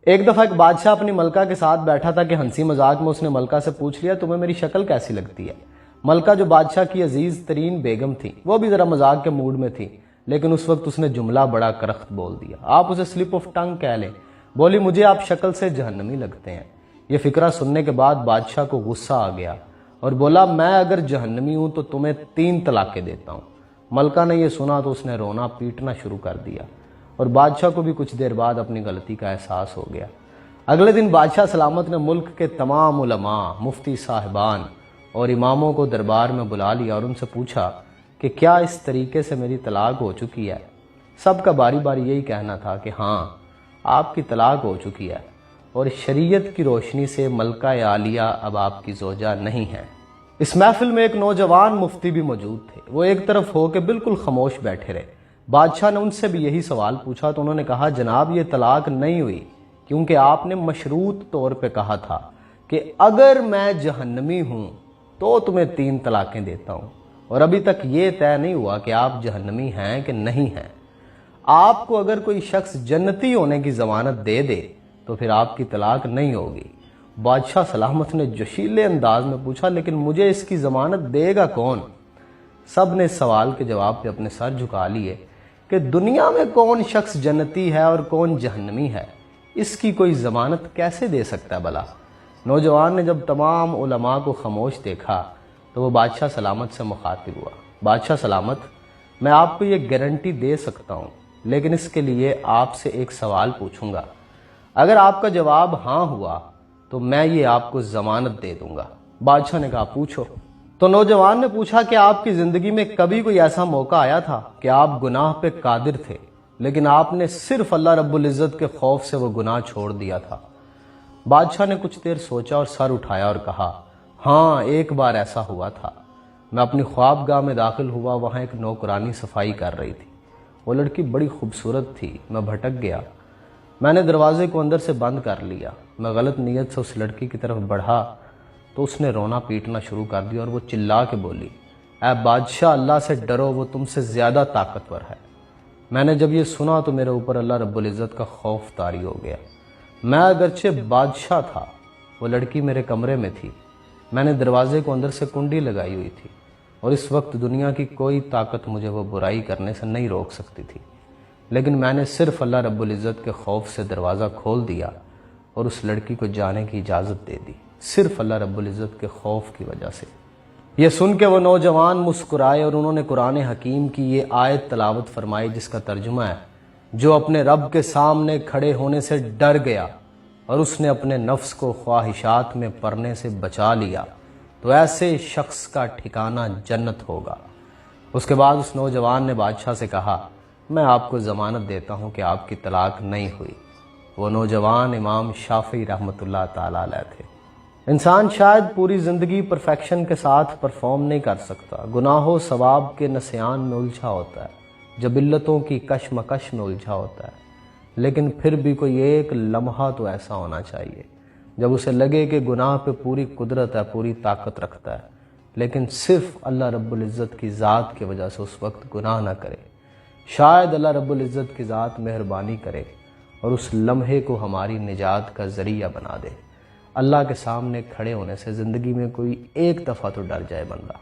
ایک دفعہ ایک بادشاہ اپنی ملکہ کے ساتھ بیٹھا تھا کہ ہنسی مذاق میں اس نے ملکہ سے پوچھ لیا تمہیں میری شکل کیسی لگتی ہے۔ ملکہ جو بادشاہ کی عزیز ترین بیگم تھی وہ بھی ذرا مذاق کے موڈ میں تھی، لیکن اس وقت اس نے جملہ بڑا کرخت بول دیا، آپ اسے سلپ آف ٹنگ کہہ لیں۔ بولی مجھے آپ شکل سے جہنمی لگتے ہیں۔ یہ فقرہ سننے کے بعد بادشاہ کو غصہ آ گیا اور بولا میں اگر جہنمی ہوں تو تمہیں 3 طلاقیں دیتا ہوں۔ ملکہ نے یہ سنا تو اس نے رونا پیٹنا شروع کر دیا اور بادشاہ کو بھی کچھ دیر بعد اپنی غلطی کا احساس ہو گیا۔ اگلے دن بادشاہ سلامت نے ملک کے تمام علماء، مفتی صاحبان اور اماموں کو دربار میں بلا لیا اور ان سے پوچھا کہ کیا اس طریقے سے میری طلاق ہو چکی ہے؟ سب کا باری باری یہی کہنا تھا کہ ہاں آپ کی طلاق ہو چکی ہے اور شریعت کی روشنی سے ملکہ عالیہ اب آپ کی زوجہ نہیں ہے۔ اس محفل میں ایک نوجوان مفتی بھی موجود تھے۔ وہ ایک طرف ہو کے بالکل خاموش بیٹھے رہے۔ بادشاہ نے ان سے بھی یہی سوال پوچھا تو انہوں نے کہا جناب یہ طلاق نہیں ہوئی کیونکہ آپ نے مشروط طور پہ کہا تھا کہ اگر میں جہنمی ہوں تو تمہیں 3 طلاقیں دیتا ہوں، اور ابھی تک یہ طے نہیں ہوا کہ آپ جہنمی ہیں کہ نہیں ہیں۔ آپ کو اگر کوئی شخص جنتی ہونے کی ضمانت دے دے تو پھر آپ کی طلاق نہیں ہوگی۔ بادشاہ سلامت نے جوشیلے انداز میں پوچھا لیکن مجھے اس کی ضمانت دے گا کون؟ سب نے اس سوال کے جواب پہ اپنے سر جھکا لیے کہ دنیا میں کون شخص جنتی ہے اور کون جہنمی ہے، اس کی کوئی ضمانت کیسے دے سکتا ہے بھلا؟ نوجوان نے جب تمام علماء کو خاموش دیکھا تو وہ بادشاہ سلامت سے مخاطب ہوا، بادشاہ سلامت میں آپ کو یہ گارنٹی دے سکتا ہوں لیکن اس کے لیے آپ سے ایک سوال پوچھوں گا، اگر آپ کا جواب ہاں ہوا تو میں یہ آپ کو ضمانت دے دوں گا۔ بادشاہ نے کہا پوچھو۔ تو نوجوان نے پوچھا کہ آپ کی زندگی میں کبھی کوئی ایسا موقع آیا تھا کہ آپ گناہ پہ قادر تھے لیکن آپ نے صرف اللہ رب العزت کے خوف سے وہ گناہ چھوڑ دیا تھا؟ بادشاہ نے کچھ دیر سوچا اور سر اٹھایا اور کہا ہاں ایک بار ایسا ہوا تھا۔ میں اپنی خوابگاہ میں داخل ہوا، وہاں ایک نوکرانی صفائی کر رہی تھی۔ وہ لڑکی بڑی خوبصورت تھی، میں بھٹک گیا۔ میں نے دروازے کو اندر سے بند کر لیا۔ میں غلط نیت سے اس لڑکی کی طرف بڑھا تو اس نے رونا پیٹنا شروع کر دیا اور وہ چلا کے بولی اے بادشاہ اللہ سے ڈرو، وہ تم سے زیادہ طاقتور ہے۔ میں نے جب یہ سنا تو میرے اوپر اللہ رب العزت کا خوف طاری ہو گیا۔ میں اگرچہ بادشاہ تھا، وہ لڑکی میرے کمرے میں تھی، میں نے دروازے کو اندر سے کنڈی لگائی ہوئی تھی اور اس وقت دنیا کی کوئی طاقت مجھے وہ برائی کرنے سے نہیں روک سکتی تھی، لیکن میں نے صرف اللہ رب العزت کے خوف سے دروازہ کھول دیا اور اس لڑکی کو جانے کی اجازت دے دی، صرف اللہ رب العزت کے خوف کی وجہ سے۔ یہ سن کے وہ نوجوان مسکرائے اور انہوں نے قرآن حکیم کی یہ آیت تلاوت فرمائی جس کا ترجمہ ہے جو اپنے رب کے سامنے کھڑے ہونے سے ڈر گیا اور اس نے اپنے نفس کو خواہشات میں پڑنے سے بچا لیا تو ایسے شخص کا ٹھکانہ جنت ہوگا۔ اس کے بعد اس نوجوان نے بادشاہ سے کہا میں آپ کو ضمانت دیتا ہوں کہ آپ کی طلاق نہیں ہوئی۔ وہ نوجوان امام شافعی رحمۃ اللہ تعالیٰ علیہ تھے۔ انسان شاید پوری زندگی پرفیکشن کے ساتھ پرفارم نہیں کر سکتا، گناہ و ثواب کے نسیان میں الجھا ہوتا ہے، جبلتوں کی کشمکش میں الجھا ہوتا ہے، لیکن پھر بھی کوئی ایک لمحہ تو ایسا ہونا چاہیے جب اسے لگے کہ گناہ پہ پوری قدرت ہے، پوری طاقت رکھتا ہے، لیکن صرف اللہ رب العزت کی ذات کی وجہ سے اس وقت گناہ نہ کرے۔ شاید اللہ رب العزت کی ذات مہربانی کرے اور اس لمحے کو ہماری نجات کا ذریعہ بنا دے۔ اللہ کے سامنے کھڑے ہونے سے زندگی میں کوئی ایک دفعہ تو ڈر جائے بندہ۔